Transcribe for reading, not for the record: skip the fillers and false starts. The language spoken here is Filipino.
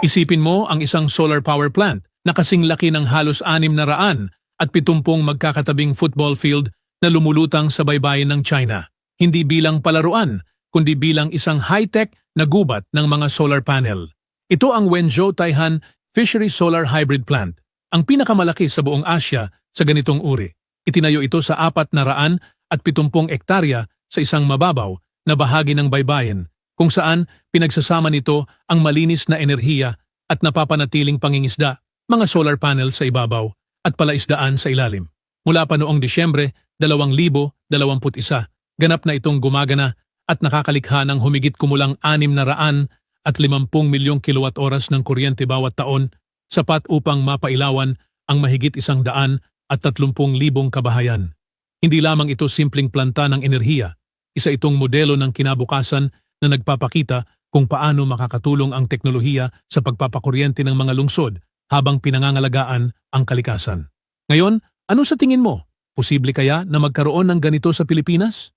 Isipin mo ang isang solar power plant na kasing laki ng halos 670 magkakatabing football field na lumulutang sa baybayin ng China. Hindi bilang palaruan, kundi bilang isang high-tech na gubat ng mga solar panel. Ito ang Wenzhou Taihan Fishery Solar Hybrid Plant, ang pinakamalaki sa buong Asya sa ganitong uri. Itinayo ito sa 470 ektarya sa isang mababaw na bahagi ng baybayin, kung saan pinagsasama nito ang malinis na enerhiya at napapanatiling pangingisda, mga solar panel sa ibabaw at palaisdaan sa ilalim. Mula pa noong Disyembre 2021, ganap na itong gumagana at nakakalikha ng humigit kumulang 650 milyong kilowatt-oras ng kuryente bawat taon, sapat upang mapailawan ang mahigit 130,000 kabahayan. Hindi lamang ito simpleng planta ng enerhiya, isa itong modelo ng kinabukasan na nagpapakita kung paano makakatulong ang teknolohiya sa pagpapakuryente ng mga lungsod habang pinangangalagaan ang kalikasan. Ngayon, ano sa tingin mo? Posible kaya na magkaroon ng ganito sa Pilipinas?